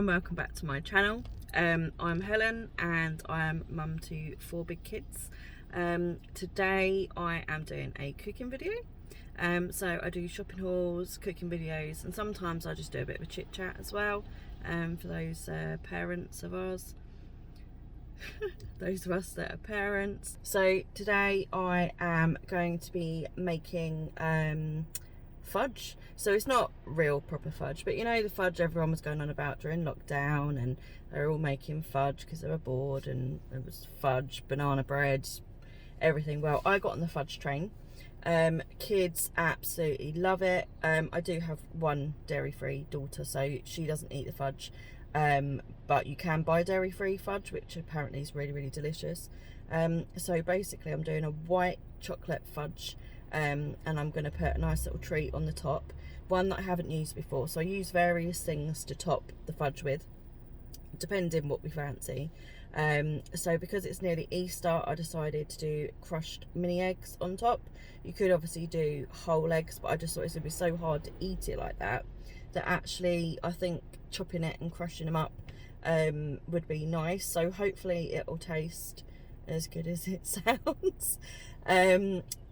everyone, welcome back to my channel. I'm Helen and I am mum to 4 big kids. Today I am doing a cooking video. So I do shopping hauls, cooking videos, and sometimes I just do a bit of a chit chat as well for those parents of ours. Those of us that are parents. So today I am going to be making fudge. So it's not real proper fudge, but you know the fudge everyone was going on about during lockdown, and they were all making fudge because they were bored, and it was fudge, banana bread, everything. Well, I got on the fudge train. Kids absolutely love it. I do have one dairy-free daughter, so she doesn't eat the fudge, but you can buy dairy-free fudge, which apparently is really delicious. So basically I'm doing a white chocolate fudge, and I'm going to put a nice little treat on the top, one that I haven't used before. So I use various things to top the fudge with, depending what we fancy. So because it's nearly Easter, I decided to do crushed mini eggs on top. You could obviously do whole eggs, but I just thought it would be so hard to eat it like that, that actually I think chopping it and crushing them up would be nice. So hopefully it will taste as good as it sounds.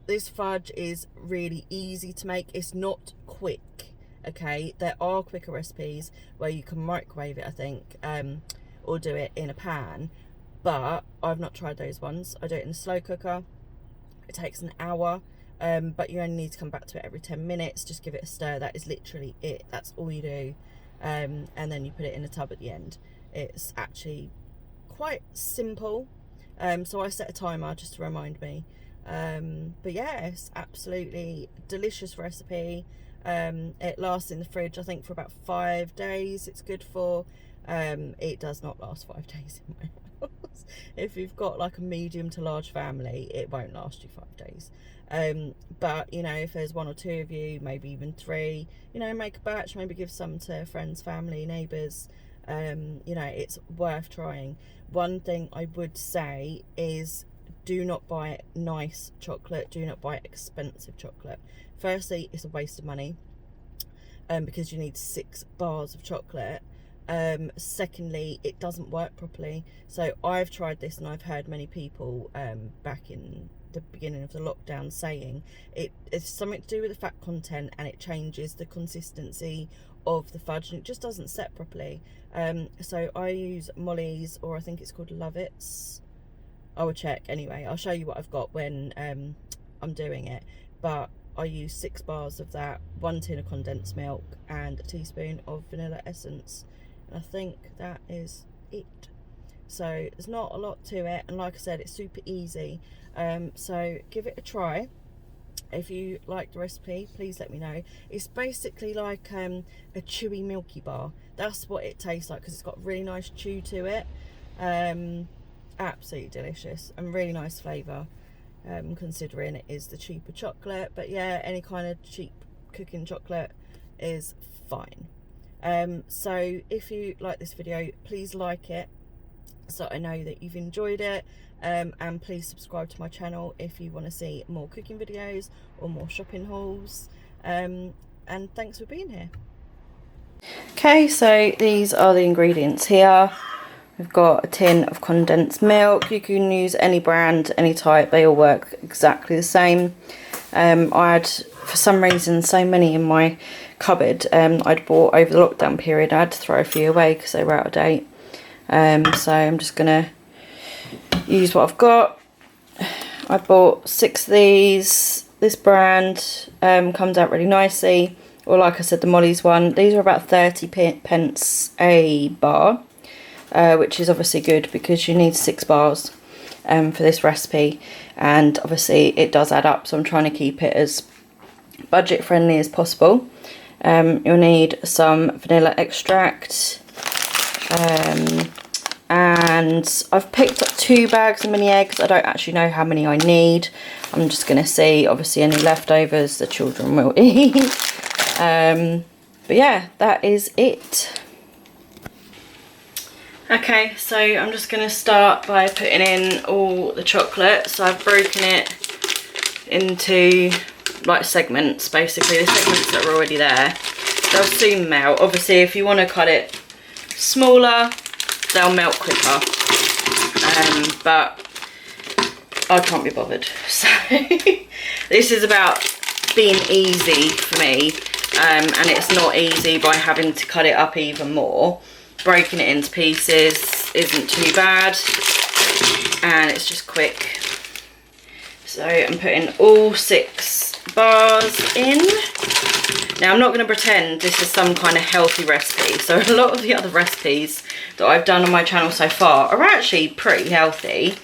This fudge is really easy to make. It's not quick, okay? There are quicker recipes where you can microwave it, I think, or do it in a pan, but I've not tried those ones. I do it in a slow cooker. It takes an hour, but you only need to come back to it every 10 minutes. Just give it a stir. That is literally it. That's all you do. And then you put it in a tub at the end. It's actually quite simple. So I set a timer just to remind me. But yeah, it's absolutely delicious recipe. It lasts in the fridge, I think, for about 5 days. It's good for. It does not last 5 days in my house. If you've got like a medium to large family, it won't last you 5 days. But you know, if there's 1 or 2 of you, maybe even 3, you know, make a batch, maybe give some to friends, family, neighbours. You know, it's worth trying. One thing I would say is, do not buy nice chocolate, do not buy expensive chocolate. Firstly, it's a waste of money, because you need 6 bars of chocolate. Secondly, it doesn't work properly. So I've tried this, and I've heard many people back in the beginning of the lockdown saying it's something to do with the fat content, and it changes the consistency of the fudge, and it just doesn't set properly. So I use Molly's, or I think it's called Lovett's. I will check anyway. I'll show you what I've got when I'm doing it. But I use 6 bars of that, 1 tin of condensed milk, and a teaspoon of vanilla essence. And I think that is it. So there's not a lot to it, and like I said, it's super easy. So give it a try. If you like the recipe, please let me know. It's basically like a chewy milky bar. That's what it tastes like, because it's got really nice chew to it. Absolutely delicious and really nice flavour, considering it is the cheaper chocolate. But yeah, any kind of cheap cooking chocolate is fine. So if you like this video, please like it so I know that you've enjoyed it, and please subscribe to my channel if you want to see more cooking videos or more shopping hauls, and thanks for being here. Okay, so these are the ingredients here. We've got a tin of condensed milk. You can use any brand, any type, they all work exactly the same. I had, for some reason, so many in my cupboard. I'd bought over the lockdown period. I had to throw a few away because they were out of date. So I'm just going to use what I've got. I bought 6 of these. This brand comes out really nicely. Or like I said, the Molly's one. These are about 30 pence a bar. Which is obviously good because you need 6 bars for this recipe, and obviously it does add up, so I'm trying to keep it as budget friendly as possible. You'll need some vanilla extract, and I've picked up 2 bags of mini eggs. I don't actually know how many I need. I'm just going to see, obviously any leftovers the children will eat. But yeah, that is it. Okay, so I'm just going to start by putting in all the chocolate. So I've broken it into like segments, basically the segments that are already there. They'll soon melt. Obviously if you want to cut it smaller, they'll melt quicker. But I can't be bothered. So this is about being easy for me, and it's not easy by having to cut it up even more. Breaking it into pieces isn't too bad, and it's just quick. So I'm putting all 6 bars in. Now I'm not going to pretend this is some kind of healthy recipe. So a lot of the other recipes that I've done on my channel so far are actually pretty healthy.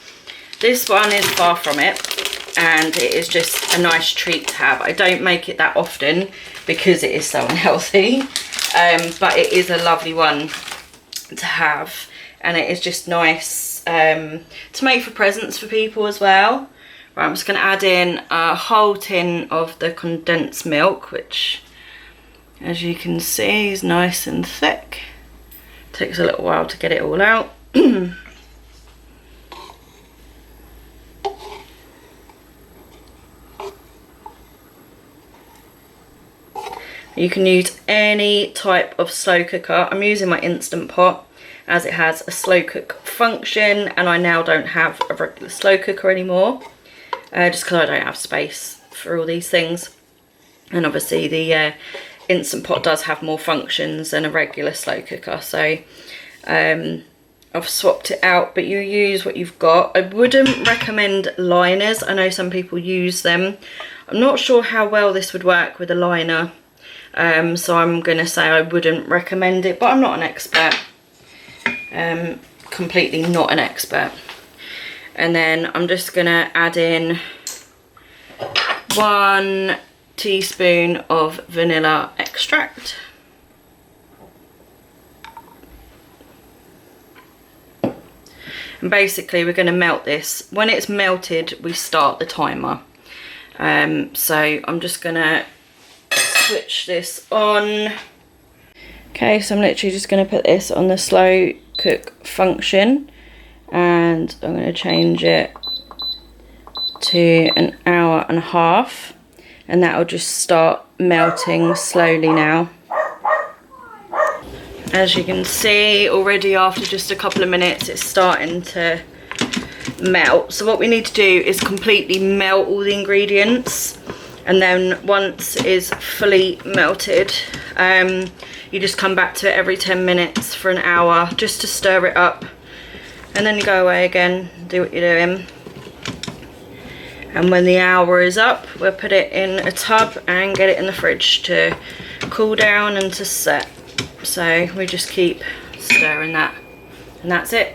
This one is far from it, and it is just a nice treat to have. I don't make it that often because it is so unhealthy, but it is a lovely one to have, and it is just nice to make for presents for people as well. Right, I'm just going to add in a whole tin of the condensed milk, which, as you can see, is nice and thick. Takes a little while to get it all out. You can use any type of slow cooker. I'm using my Instant Pot as it has a slow cook function, and I now don't have a regular slow cooker anymore, just because I don't have space for all these things. And obviously the Instant Pot does have more functions than a regular slow cooker, so I've swapped it out, but you use what you've got. I wouldn't recommend liners. I know some people use them. I'm not sure how well this would work with a liner, so I'm going to say I wouldn't recommend it, but I'm not an expert. Completely not an expert. And then I'm just going to add in 1 teaspoon of vanilla extract. And basically we're going to melt this. When it's melted, we start the timer. So I'm just going to switch this on. Okay, so I'm literally just going to put this on the slow cook function, and I'm going to change it to 1.5 hours, and that will just start melting slowly now. As you can see, already after just a couple of minutes it's starting to melt. So what we need to do is completely melt all the ingredients, and then once it is fully melted, you just come back to it every 10 minutes for 1 hour just to stir it up, and then you go away again, do what you're doing. And when the hour is up, we'll put it in a tub and get it in the fridge to cool down and to set. So we just keep stirring that, and that's it.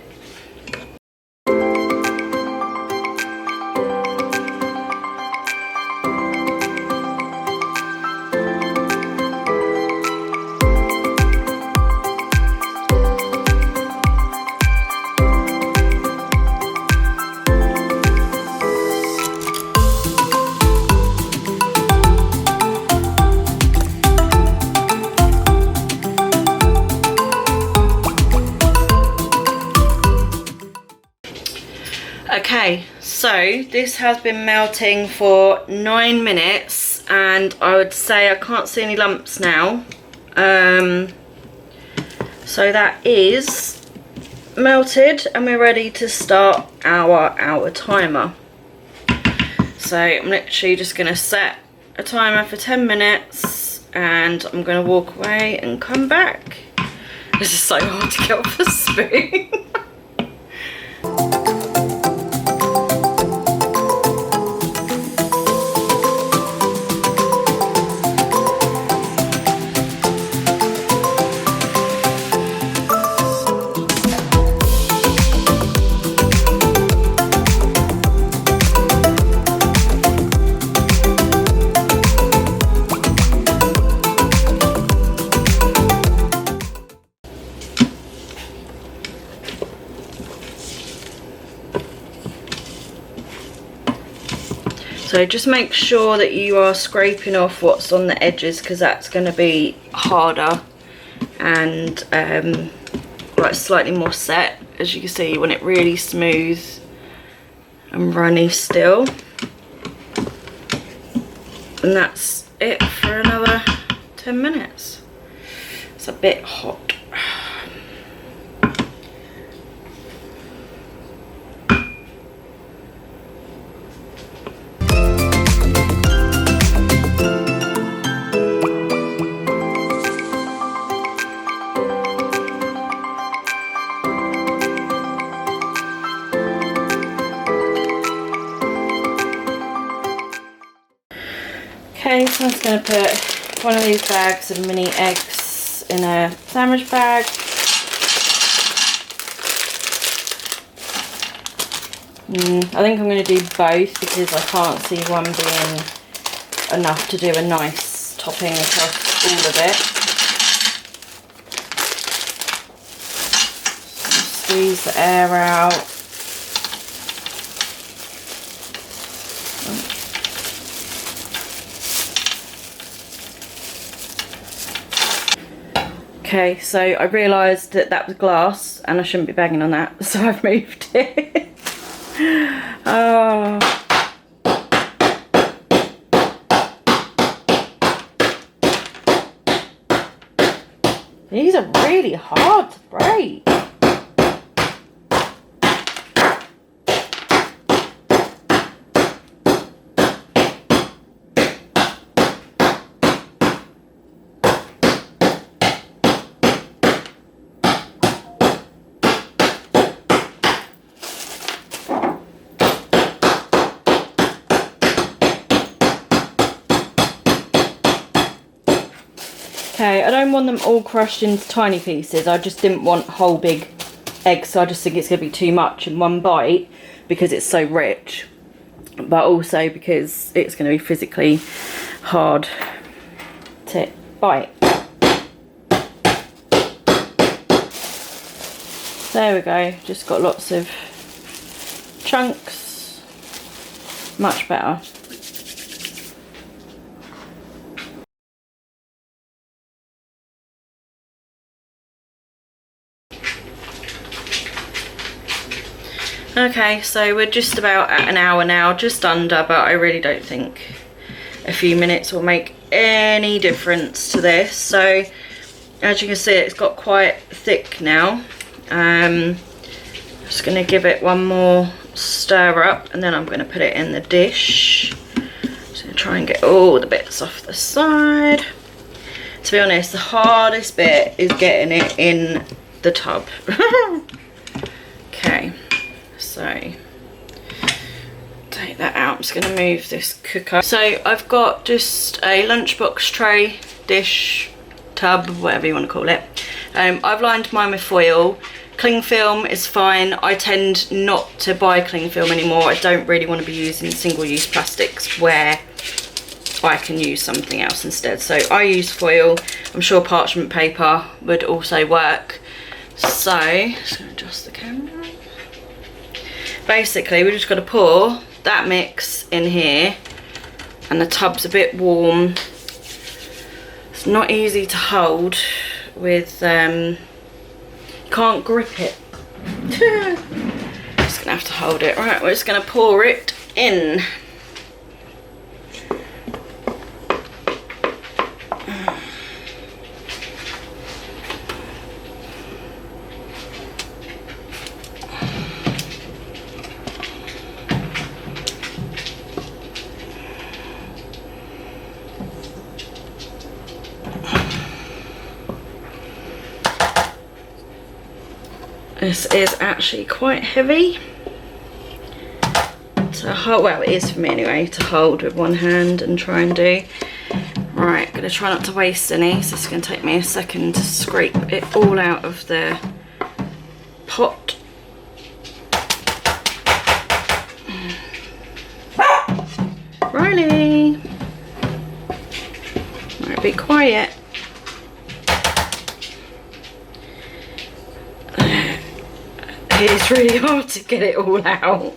Okay, so this has been melting for 9 minutes, and I would say I can't see any lumps now. So that is melted, and we're ready to start our timer. So I'm literally just going to set a timer for 10 minutes, and I'm going to walk away and come back. This is so hard to get off the spoon. So just make sure that you are scraping off what's on the edges, because that's going to be harder and like slightly more set. As you can see, when it really smooth and runny still. And that's it for another 10 minutes. It's a bit hot. Okay, so I'm just going to put one of these bags of mini eggs in a sandwich bag. I think I'm going to do both because I can't see one being enough to do a nice topping across all of it. Squeeze the air out. Okay, so I realised that that was glass and I shouldn't be banging on that, so I've moved it. Oh. These are really hard to break. Okay, I don't want them all crushed into tiny pieces. I just didn't want whole big eggs, so I just think it's going to be too much in one bite because it's so rich, but also because it's going to be physically hard to bite. There we go, just got lots of chunks, much better. Okay, so we're just about at an hour now, just under, but I really don't think a few minutes will make any difference to this. So as you can see, it's got quite thick now. Just going to give it one more stir up and then I'm going to put it in the dish. Just going to try and get all the bits off the side. To be honest, the hardest bit is getting it in the tub. Okay. So take that out. I'm just going to move this cooker. So I've got just a lunchbox tray, dish, tub, whatever you want to call it. I've lined mine with foil. Cling film is fine. I tend not to buy cling film anymore. I don't really want to be using single-use plastics where I can use something else instead. So I use foil. I'm sure parchment paper would also work. So just going to adjust the camera. Basically, we just got to pour that mix in here, and the tub's a bit warm. It's not easy to hold with, you can't grip it. Just gonna have to hold it. Right, we're just gonna pour it in. This is actually quite heavy to hold. Well, it is for me anyway, to hold with one hand and try and do. Right, gonna try not to waste any, so it's gonna take me a second to scrape it all out of the pot. Riley! Right, be quiet. It's really hard to get it all out,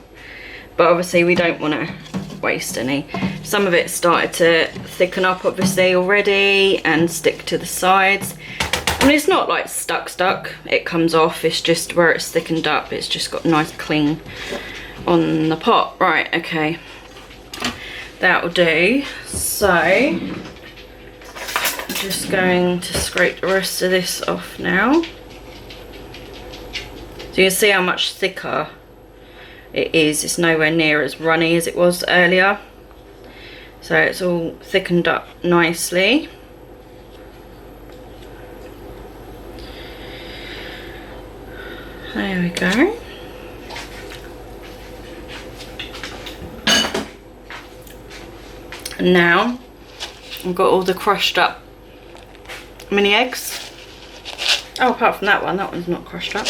but obviously we don't want to waste any. Some of it started to thicken up obviously already and stick to the sides. I mean, it's not like stuck, it comes off, it's just where it's thickened up, it's just got a nice cling on the pot. Right, okay, that will do. So I'm just going to scrape the rest of this off now. So you can see how much thicker it is. It's nowhere near as runny as it was earlier. So it's all thickened up nicely. There we go. And now I've got all the crushed up mini eggs. Oh, apart from that one's not crushed up.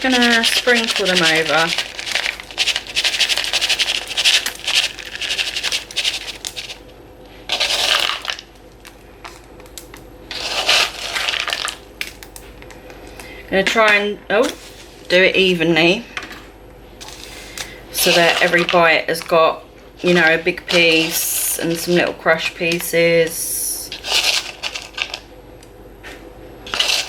Gonna sprinkle them over. Gonna try and do it evenly so that every bite has got, you know, a big piece and some little crushed pieces.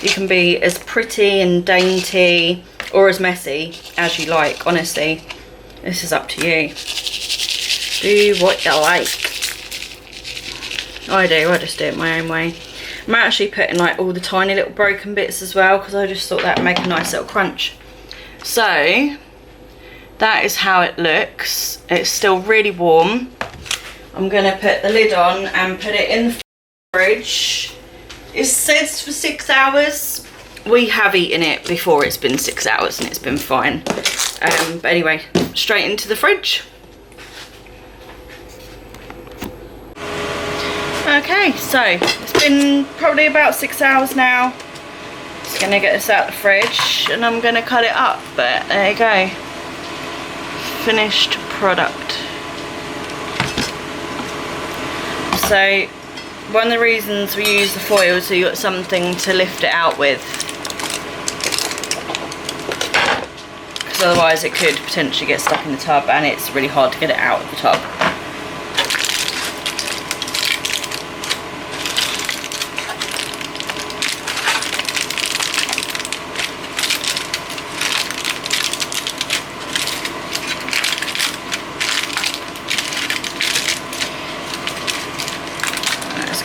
You can be as pretty and dainty or as messy as you like, honestly. This is up to you. Do what you like. I just do it my own way. I'm actually putting like all the tiny little broken bits as well because I just thought that would make a nice little crunch. So that is how it looks. It's still really warm. I'm going to put the lid on and put it in the fridge. It says for 6 hours. We have eaten it before it's been 6 hours and it's been fine. But anyway, straight into the fridge. Okay, so it's been probably about 6 hours now. Just gonna get this out the fridge and I'm gonna cut it up, but there you go. Finished product. So one of the reasons we use the foil is so you got something to lift it out with. Because otherwise it could potentially get stuck in the tub and it's really hard to get it out of the tub.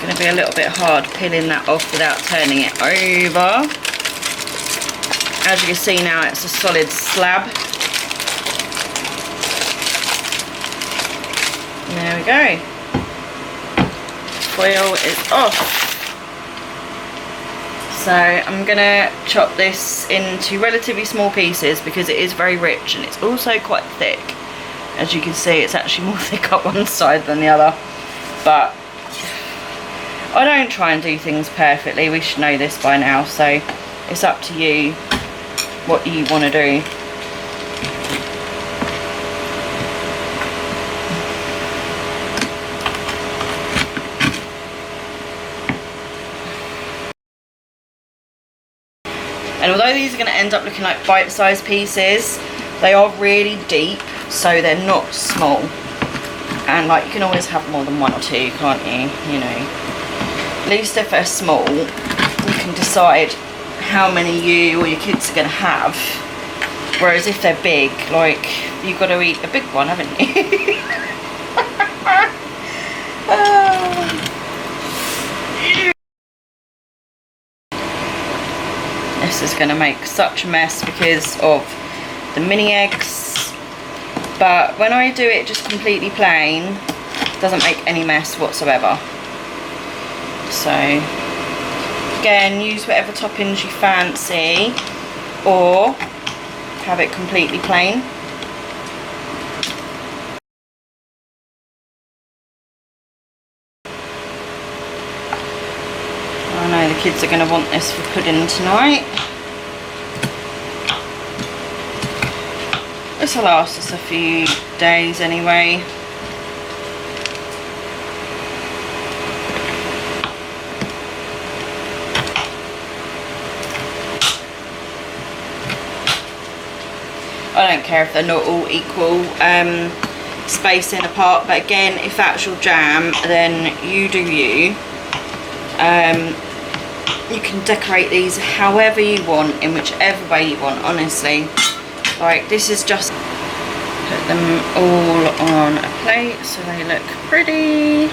Going to be a little bit hard peeling that off without turning it over. As you can see now, it's a solid slab. There we go. Foil is off. So I'm going to chop this into relatively small pieces because it is very rich and it's also quite thick. As you can see, it's actually more thick up one side than the other. But I don't try and do things perfectly, we should know this by now, so it's up to you what you want to do. And although these are going to end up looking like bite-sized pieces, they are really deep, so they're not small. And like, you can always have more than one or two, can't you? You know. At least if they're small, you can decide how many you or your kids are going to have. Whereas if they're big, like, you've got to eat a big one, haven't you? This is going to make such a mess because of the mini eggs. But when I do it just completely plain, it doesn't make any mess whatsoever. So again, use whatever toppings you fancy or have it completely plain. I know the kids are going to want this for pudding tonight. This will last us a few days anyway. I don't care if they're not all equal spacing apart, but again, if that's your jam, then you do you. You can decorate these however you want, in whichever way you want, honestly. Like, this is just put them all on a plate so they look pretty.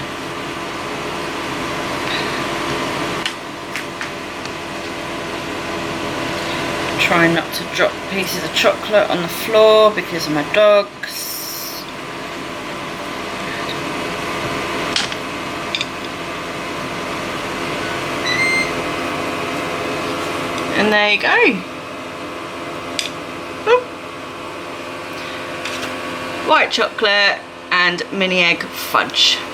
Trying not to drop pieces of chocolate on the floor because of my dogs. And there you go. Boop. White chocolate and mini egg fudge.